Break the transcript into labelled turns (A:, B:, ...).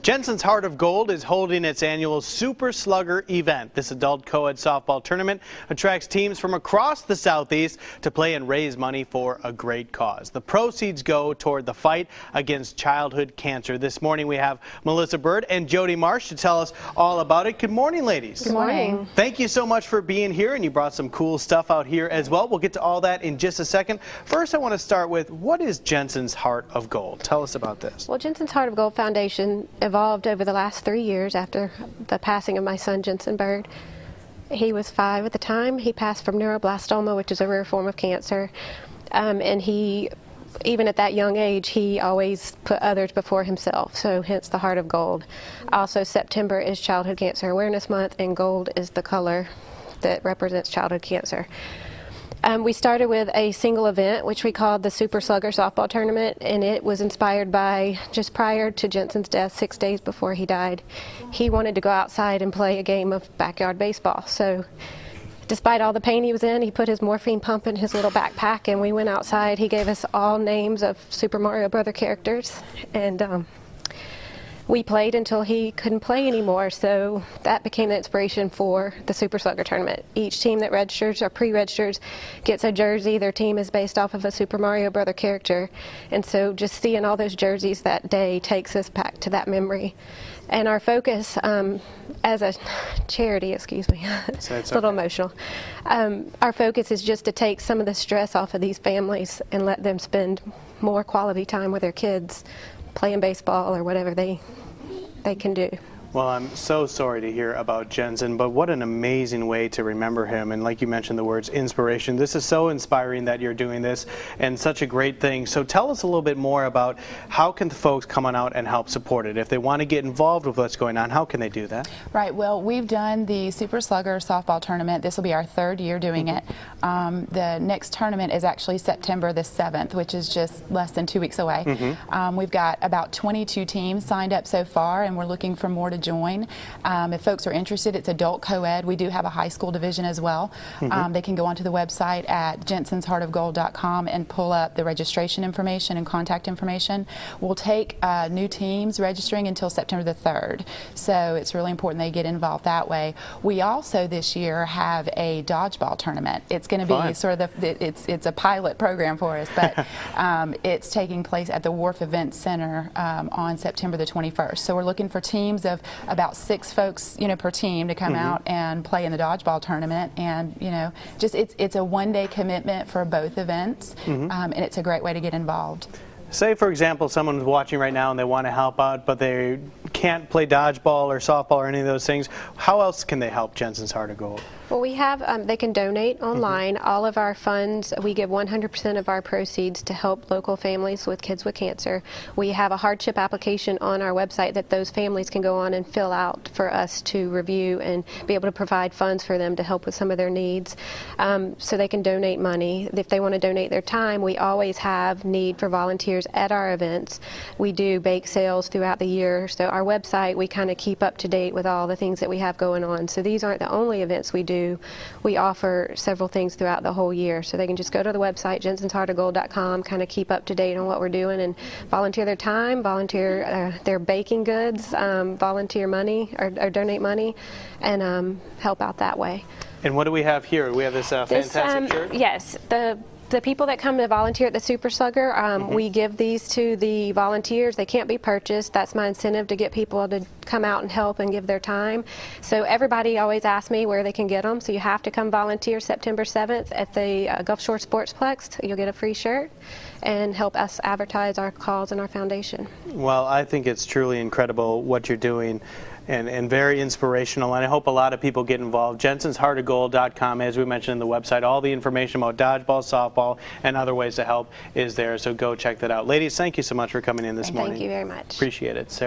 A: Jensen's Heart of Gold is holding its annual Super Slugger event. This adult co-ed softball tournament attracts teams from across the Southeast to play and raise money for a great cause. The proceeds go toward the fight against childhood cancer. This morning we have Melissa Bird and Jody Marsh to tell us all about it. Good morning, ladies.
B: Good morning.
A: Thank you so much for being here, and you brought some cool stuff out here as well. We'll get to all that in just a second. First, I want to start with, what is Jensen's Heart of Gold? Tell us about this.
B: Well, Jensen's Heart of Gold Foundation evolved over the last 3 years after the passing of my son, Jensen Bird. He was 5 at the time. He passed from neuroblastoma, which is a rare form of cancer. And he, even at that young age, he always put others before himself, so hence the Heart of Gold. Also, September is Childhood Cancer Awareness Month, and gold is the color that represents childhood cancer. We started with a single event, which we called the Super Slugger Softball Tournament, and it was inspired by just prior to Jensen's death, 6 days before he died. He wanted to go outside and play a game of backyard baseball. So despite all the pain he was in, he put his morphine pump in his little backpack, and we went outside. He gave us all names of Super Mario Brother characters, and we played until he couldn't play anymore, so that became the inspiration for the Super Slugger Tournament. Each team that registers or pre-registers gets a jersey. Their team is based off of a Super Mario Brother character, and so just seeing all those jerseys that day takes us back to that memory. And our focus as a charity, excuse me, it's a little emotional. Our focus is just to take some of the stress off of these families and let them spend more quality time with their kids, playing baseball or whatever they can do.
A: Well, I'm so sorry to hear about Jensen, but what an amazing way to remember him. And like you mentioned, the words inspiration. This is so inspiring that you're doing this, and such a great thing. So tell us a little bit more about how can the folks come on out and help support it? If they want to get involved with what's going on, how can they do that?
C: Right. Well, we've done the Super Slugger softball tournament. This will be our 3rd year doing it. The next tournament is actually September the 7th, which is just less than 2 weeks away. We've got about 22 teams signed up so far, and we're looking for more to join. If folks are interested, it's adult co-ed. We do have a high school division as well. They can go onto the website at jensensheartofgold.com and pull up the registration information and contact information. We'll take new teams registering until September the 3rd, so it's really important they get involved that way. We also this year have a dodgeball tournament. It's going to be sort of it's a pilot program for us, but it's taking place at the Wharf Event Center on September the 21st. So we're looking for teams of about 6 folks, per team to come out and play in the dodgeball tournament, and just it's a one-day commitment for both events, and it's a great way to get involved.
A: Say, for example, someone's watching right now and they want to help out, but they can't play dodgeball or softball or any of those things. How else can they help Jensen's Heart of Gold?
B: Well, we have, they can donate online. All of our funds, we give 100% of our proceeds to help local families with kids with cancer. We have a hardship application on our website that those families can go on and fill out for us to review and be able to provide funds for them to help with some of their needs. So they can donate money. If they want to donate their time, we always have need for volunteers at our events. We do bake sales throughout the year, so our website, we kind of keep up to date with all the things that we have going on. So these aren't the only events we do. We offer several things throughout the whole year, so they can just go to the website, jensensheartofgold.com, kind of keep up to date on what we're doing and volunteer their time, volunteer their baking goods, volunteer money or donate money, and help out that way.
A: And what do we have here? We have this fantastic shirt?
B: Yes. The people that come to volunteer at the Super Slugger, we give these to the volunteers. They can't be purchased. That's my incentive, to get people to come out and help and give their time. So everybody always asks me where they can get them. So you have to come volunteer September 7th at the Gulf Shore Sportsplex. You'll get a free shirt and help us advertise our cause and our foundation. Well,
A: I think it's truly incredible what you're doing. And very inspirational, and I hope a lot of people get involved. jensensheartofgold.com, as we mentioned in the website, all the information about dodgeball, softball, and other ways to help is there, so go check that out. Ladies, thank you so much for coming in this morning.
B: Thank you very much.
A: Appreciate it. Sarah.